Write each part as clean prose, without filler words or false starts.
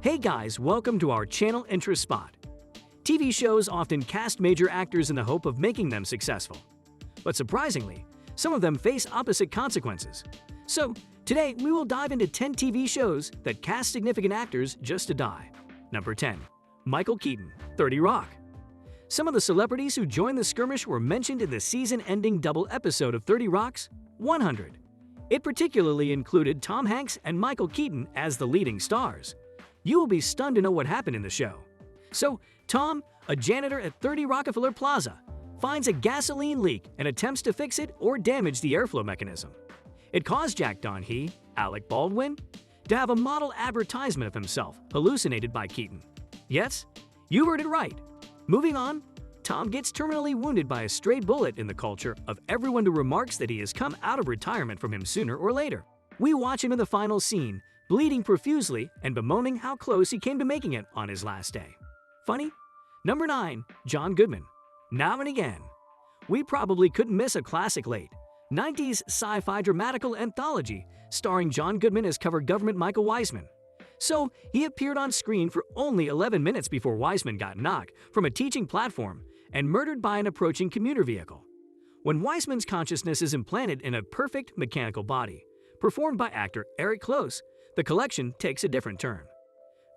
Hey guys, welcome to our channel Interest Spot. TV shows often cast major actors in the hope of making them successful. But surprisingly, some of them face opposite consequences. So, today we will dive into 10 TV shows that cast significant actors just to die. Number 10. Michael Keaton, 30 Rock. Some of the celebrities who joined the skirmish were mentioned in the season-ending double episode of 30 Rock's 100. It particularly included Tom Hanks and Michael Keaton as the leading stars. You will be stunned to know what happened in the show. So, Tom, a janitor at 30 Rockefeller Plaza, finds a gasoline leak and attempts to fix it or damage the airflow mechanism. It caused Jack Donaghy, Alec Baldwin, to have a model advertisement of himself hallucinated by Keaton. Yes, you heard it right. Moving on, Tom gets terminally wounded by a stray bullet in the culture of everyone who remarks that he has come out of retirement from him sooner or later. We watch him in the final scene, bleeding profusely and bemoaning how close he came to making it on his last day. Funny? Number 9. John Goodman. Now and again. We probably couldn't miss a classic late 90s sci-fi dramatical anthology starring John Goodman as cover government Michael Weisman. So, he appeared on screen for only 11 minutes before Weisman got knocked from a teaching platform and murdered by an approaching commuter vehicle. When Weisman's consciousness is implanted in a perfect mechanical body, performed by actor Eric Close, the collection takes a different turn.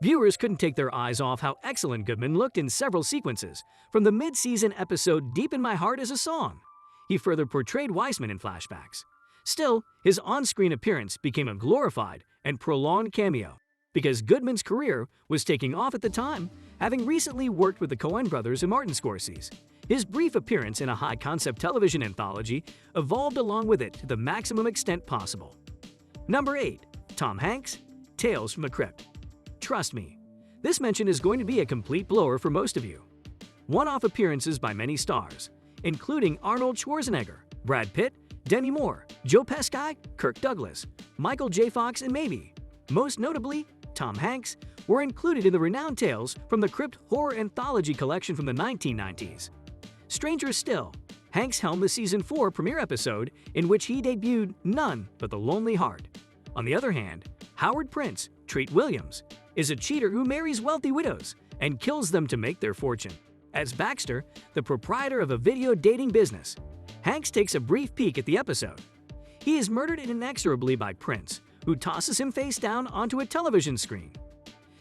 Viewers couldn't take their eyes off how excellent Goodman looked in several sequences, from the mid-season episode Deep in My Heart as a Song. He further portrayed Weisman in flashbacks. Still, his on-screen appearance became a glorified and prolonged cameo, because Goodman's career was taking off at the time, having recently worked with the Coen brothers and Martin Scorsese. His brief appearance in a high-concept television anthology evolved along with it to the maximum extent possible. Number 8. Tom Hanks, Tales from the Crypt. Trust me, this mention is going to be a complete blower for most of you. One-off appearances by many stars, including Arnold Schwarzenegger, Brad Pitt, Demi Moore, Joe Pesci, Kirk Douglas, Michael J. Fox, and maybe, most notably, Tom Hanks, were included in the renowned Tales from the Crypt horror anthology collection from the 1990s. Stranger still, Hanks helmed the Season 4 premiere episode in which he debuted none but the Lonely Heart. On the other hand, Howard Prince, Treat Williams, is a cheater who marries wealthy widows and kills them to make their fortune. As Baxter, the proprietor of a video dating business, Hanks takes a brief peek at the episode. He is murdered inexorably by Prince, who tosses him face down onto a television screen.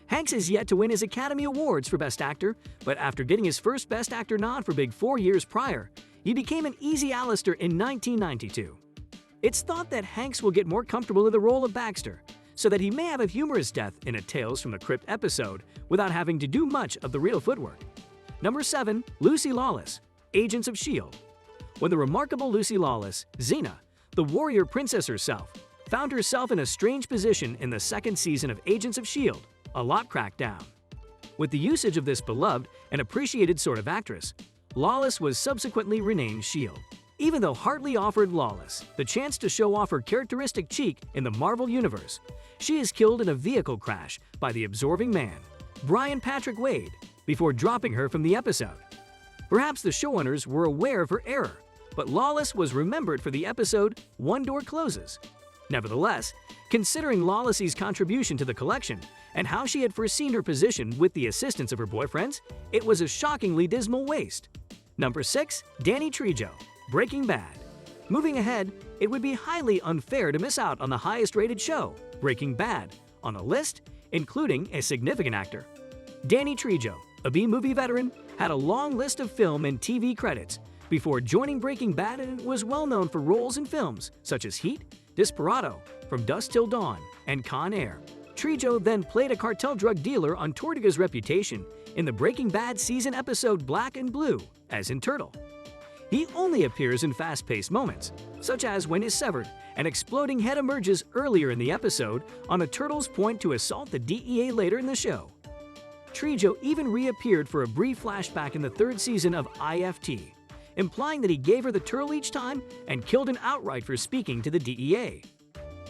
Hanks is yet to win his Academy Awards for Best Actor, but after getting his first Best Actor nod for Big 4 years prior, he became an easy Alistair in 1992. It's thought that Hanks will get more comfortable in the role of Baxter, so that he may have a humorous death in a Tales from the Crypt episode without having to do much of the real footwork. Number 7. Lucy Lawless, Agents of S.H.I.E.L.D. When the remarkable Lucy Lawless, Xena, the warrior princess herself, found herself in a strange position in the second season of Agents of S.H.I.E.L.D., a lot cracked down. With the usage of this beloved and appreciated sort of actress, Lawless was subsequently renamed S.H.I.E.L.D. Even though Hartley offered Lawless the chance to show off her characteristic cheek in the Marvel Universe, she is killed in a vehicle crash by the absorbing man, Brian Patrick Wade, before dropping her from the episode. Perhaps the showrunners were aware of her error, but Lawless was remembered for the episode One Door Closes. Nevertheless, considering Lawless's contribution to the collection and how she had foreseen her position with the assistance of her boyfriends, it was a shockingly dismal waste. Number 6. Danny Trijo, Breaking Bad. Moving ahead, it would be highly unfair to miss out on the highest-rated show, Breaking Bad, on a list including a significant actor. Danny Trijo, a B-movie veteran, had a long list of film and TV credits before joining Breaking Bad and was well known for roles in films such as Heat, Desperado, From Dusk Till Dawn, and Con Air. Trijo then played a cartel drug dealer on Tortuga's reputation in the Breaking Bad season episode Black and Blue, as in Turtle. He only appears in fast-paced moments, such as when his severed and exploding head emerges earlier in the episode on a turtle's point to assault the DEA later in the show. Trijo even reappeared for a brief flashback in the 3rd season of IFT, implying that he gave her the turtle each time and killed him outright for speaking to the DEA.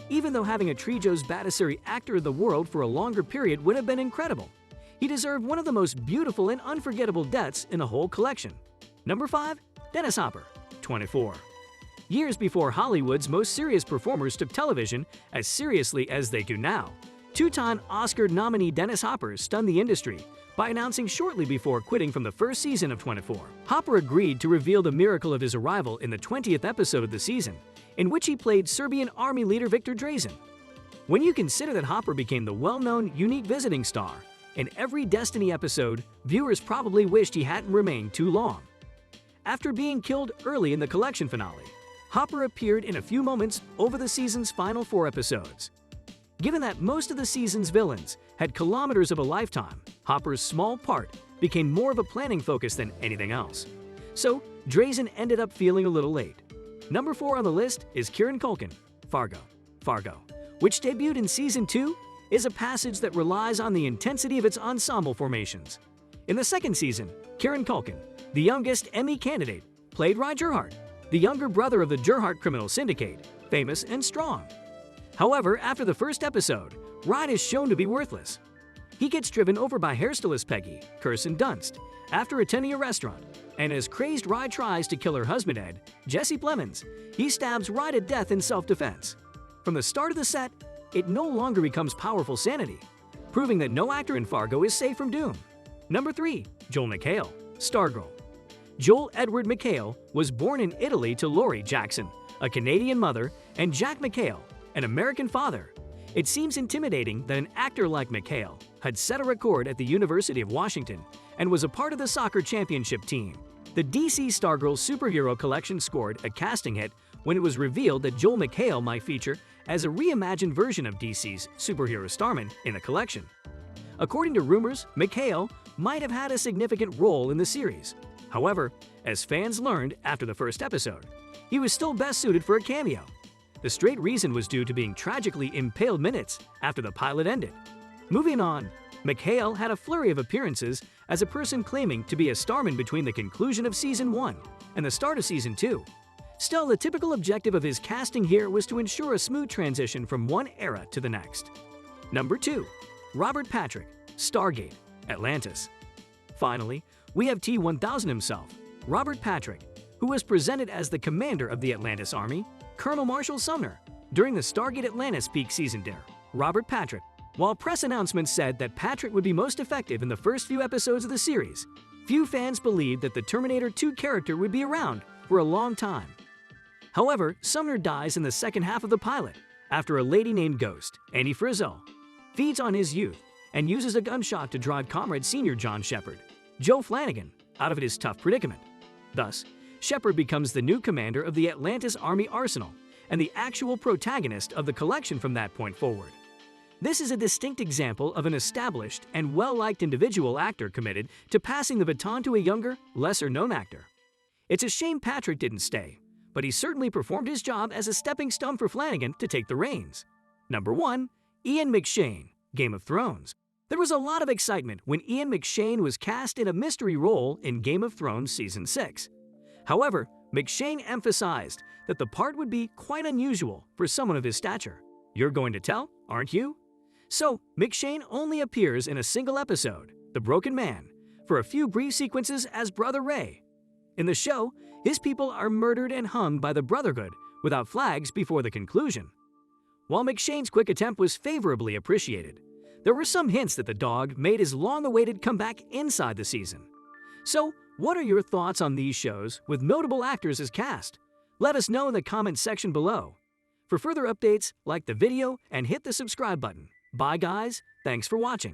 Even though having a Trijo's Badassery actor of the world for a longer period would have been incredible, he deserved one of the most beautiful and unforgettable deaths in the whole collection. Number 5. Dennis Hopper, 24. Years before Hollywood's most serious performers took television as seriously as they do now, Two-time Oscar nominee Dennis Hopper stunned the industry by announcing shortly before quitting from the first season of 24. Hopper agreed to reveal the miracle of his arrival in the 20th episode of the season, in which he played Serbian army leader Viktor Drazen. When you consider that Hopper became the well-known, unique visiting star, in every Destiny episode, viewers probably wished he hadn't remained too long. After being killed early in the collection finale, Hopper appeared in a few moments over the season's final 4 episodes. Given that most of the season's villains had kilometers of a lifetime, Hopper's small part became more of a planning focus than anything else. So, Drazen ended up feeling a little late. Number 4 on the list is Kieran Culkin, Fargo. Fargo, which debuted in Season 2, is a passage that relies on the intensity of its ensemble formations. In the second season, Kieran Culkin, the youngest Emmy candidate, played Rye Gerhardt, the younger brother of the Gerhardt criminal syndicate, famous and strong. However, after the first episode, Rye is shown to be worthless. He gets driven over by hairstylist Peggy, Kirsten Dunst, after attending a restaurant, and as crazed Rye tries to kill her husband Ed, Jesse Plemons, he stabs Rye to death in self-defense. From the start of the set, it no longer becomes powerful sanity, proving that no actor in Fargo is safe from doom. Number 3. Joel McHale, Stargirl. Joel Edward McHale was born in Italy to Laurie Jackson, a Canadian mother, and Jack McHale, an American father. It seems intimidating that an actor like McHale had set a record at the University of Washington and was a part of the soccer championship team. The DC Stargirl superhero collection scored a casting hit when it was revealed that Joel McHale might feature as a reimagined version of DC's superhero Starman in the collection. According to rumors, McHale might have had a significant role in the series. However, as fans learned after the first episode, he was still best suited for a cameo. The straight reason was due to being tragically impaled minutes after the pilot ended. Moving on, McHale had a flurry of appearances as a person claiming to be a starman between the conclusion of Season 1 and the start of Season 2. Still, the typical objective of his casting here was to ensure a smooth transition from one era to the next. Number 2. Robert Patrick, Stargate, Atlantis. Finally, we have T-1000 himself, Robert Patrick, who was presented as the commander of the Atlantis Army, Colonel Marshall Sumner, during the Stargate Atlantis peak season dare. Robert Patrick. While press announcements said that Patrick would be most effective in the first few episodes of the series, few fans believed that the Terminator 2 character would be around for a long time. However, Sumner dies in the second half of the pilot after a lady named Ghost, Annie Frizzell, feeds on his youth and uses a gunshot to drive Comrade Senior John Shepard, Joe Flanagan, out of his tough predicament. Thus, Shepard becomes the new commander of the Atlantis Army Arsenal and the actual protagonist of the collection from that point forward. This is a distinct example of an established and well-liked individual actor committed to passing the baton to a younger, lesser-known actor. It's a shame Patrick didn't stay, but he certainly performed his job as a stepping stone for Flanagan to take the reins. Number 1. Ian McShane, Game of Thrones. There was a lot of excitement when Ian McShane was cast in a mystery role in Game of Thrones Season 6. However, McShane emphasized that the part would be quite unusual for someone of his stature. You're going to tell, aren't you? So, McShane only appears in a single episode, The Broken Man, for a few brief sequences as Brother Ray. In the show, his people are murdered and hung by the Brotherhood without flags before the conclusion. While McShane's quick attempt was favorably appreciated, there were some hints that the dog made his long-awaited comeback inside the season. So, what are your thoughts on these shows with notable actors as cast? Let us know in the comments section below. For further updates, like the video and hit the subscribe button. Bye guys, thanks for watching.